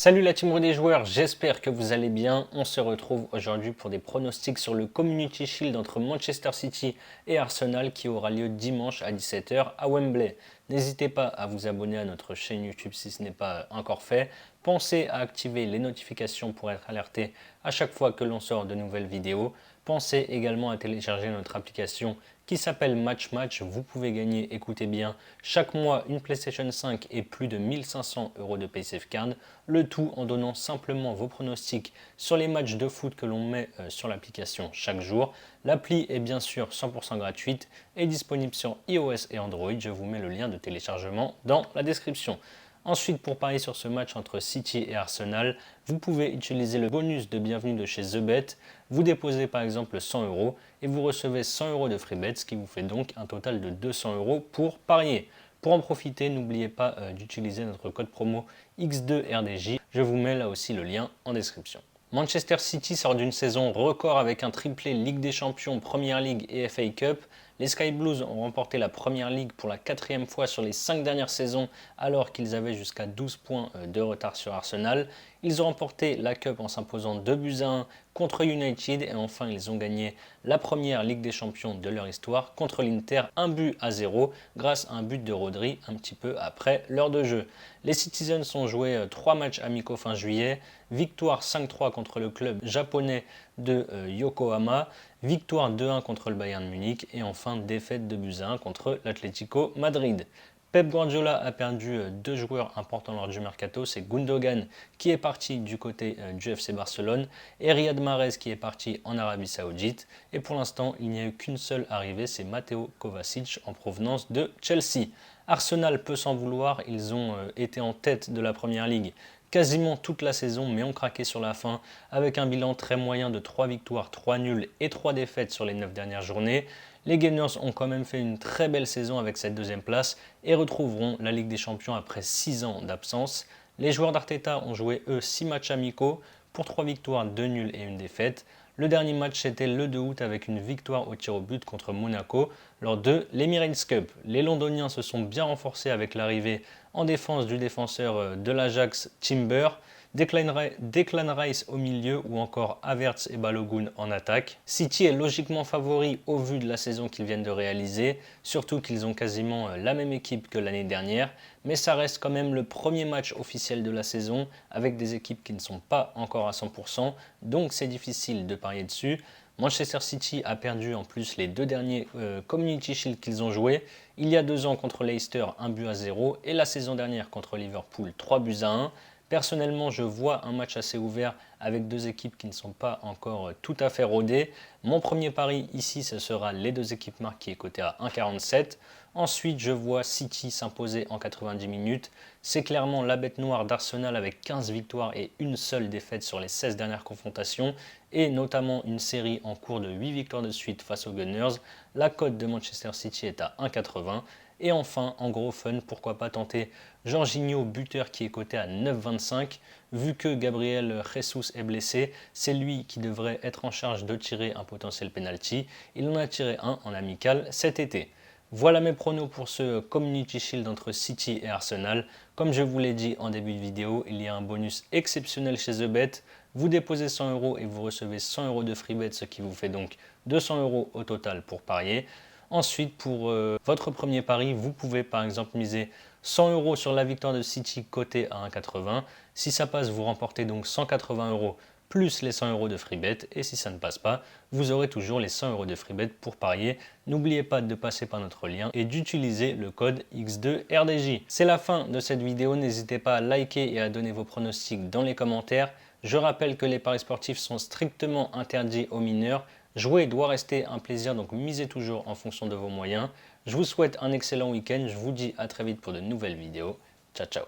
Salut la team des joueurs, j'espère que vous allez bien. On se retrouve aujourd'hui pour des pronostics sur le Community Shield entre Manchester City et Arsenal qui aura lieu dimanche à 17 h à Wembley. N'hésitez pas à vous abonner à notre chaîne YouTube si ce n'est pas encore fait. Pensez à activer les notifications pour être alerté à chaque fois que l'on sort de nouvelles vidéos. Pensez également à télécharger notre application qui s'appelle Match Match. Vous pouvez gagner, écoutez bien, chaque mois une PlayStation 5 et plus de 1500 € de PaySafeCard. Le tout en donnant simplement vos pronostics sur les matchs de foot que l'on met sur l'application chaque jour. L'appli est bien sûr 100% gratuite et disponible sur iOS et Android. Je vous mets le lien de téléchargement dans la description. Ensuite, pour parier sur ce match entre City et Arsenal, vous pouvez utiliser le bonus de bienvenue de chez TheBet. Vous déposez par exemple 100 € et vous recevez 100 € de free bet, ce qui vous fait donc un total de 200 € pour parier. Pour en profiter, n'oubliez pas d'utiliser notre code promo X2RDJ. Je vous mets là aussi le lien en description. Manchester City sort d'une saison record avec un triplé Ligue des Champions, Premier League et FA Cup. Les Sky Blues ont remporté la Premier League pour la 4e fois sur les 5 dernières saisons alors qu'ils avaient jusqu'à 12 points de retard sur Arsenal. Ils ont remporté la Cup en s'imposant 2-1 contre United et enfin ils ont gagné la première Ligue des Champions de leur histoire contre l'Inter 1-0 grâce à un but de Rodri un petit peu après l'heure de jeu. Les Citizens ont joué 3 matchs amicaux fin juillet, victoire 5-3 contre le club japonais de Yokohama, victoire 2-1 contre le Bayern Munich et enfin défaite 2-1 contre l'Atlético Madrid. Pep Guardiola a perdu 2 joueurs importants lors du mercato, c'est Gundogan qui est parti du côté du FC Barcelone et Riyad Mahrez qui est parti en Arabie Saoudite. Et pour l'instant, il n'y a eu qu'une seule arrivée, c'est Mateo Kovacic en provenance de Chelsea. Arsenal peut s'en vouloir, ils ont été en tête de la Première Ligue quasiment toute la saison mais ont craqué sur la fin avec un bilan très moyen de 3 victoires, 3 nuls et 3 défaites sur les 9 dernières journées. Les Gunners ont quand même fait une très belle saison avec cette 2e place et retrouveront la Ligue des Champions après 6 ans d'absence. Les joueurs d'Arteta ont joué eux 6 matchs amicaux pour 3 victoires, 2 nuls et 1 défaite. Le dernier match c'était le 2 août avec une victoire au tir au but contre Monaco lors de l'Emirates Cup. Les Londoniens se sont bien renforcés avec l'arrivée en défense du défenseur de l'Ajax Timber, Declan Rice au milieu ou encore Havertz et Balogun en attaque. City est logiquement favori au vu de la saison qu'ils viennent de réaliser, surtout qu'ils ont quasiment la même équipe que l'année dernière, mais ça reste quand même le premier match officiel de la saison avec des équipes qui ne sont pas encore à 100%, donc c'est difficile de parier dessus. Manchester City a perdu en plus les 2 derniers Community Shield qu'ils ont joués. Il y a 2 ans contre Leicester 1-0 et la saison dernière contre Liverpool 3-1. Personnellement, je vois un match assez ouvert avec 2 équipes qui ne sont pas encore tout à fait rodées. Mon premier pari ici, ce sera les 2 équipes marquées coté à 1,47. Ensuite, je vois City s'imposer en 90 minutes. C'est clairement la bête noire d'Arsenal avec 15 victoires et une seule défaite sur les 16 dernières confrontations et notamment une série en cours de 8 victoires de suite face aux Gunners. La cote de Manchester City est à 1,80. Et enfin, en gros fun, pourquoi pas tenter Jorginho buteur qui est coté à 9,25. Vu que Gabriel Jesus est blessé, c'est lui qui devrait être en charge de tirer un potentiel penalty. Il en a tiré un en amical cet été. Voilà mes pronos pour ce Community Shield entre City et Arsenal. Comme je vous l'ai dit en début de vidéo, il y a un bonus exceptionnel chez TheBet. Vous déposez 100 € et vous recevez 100 € de free bet, ce qui vous fait donc 200 € au total pour parier. Ensuite, pour votre premier pari, vous pouvez par exemple miser 100 € sur la victoire de City coté à 1,80. Si ça passe, vous remportez donc 180 € plus les 100 € de free bet. Et si ça ne passe pas, vous aurez toujours les 100 € de free bet pour parier. N'oubliez pas de passer par notre lien et d'utiliser le code X2RDJ. C'est la fin de cette vidéo. N'hésitez pas à liker et à donner vos pronostics dans les commentaires. Je rappelle que les paris sportifs sont strictement interdits aux mineurs. Jouer doit rester un plaisir, donc misez toujours en fonction de vos moyens. Je vous souhaite un excellent week-end. Je vous dis à très vite pour de nouvelles vidéos. Ciao, ciao.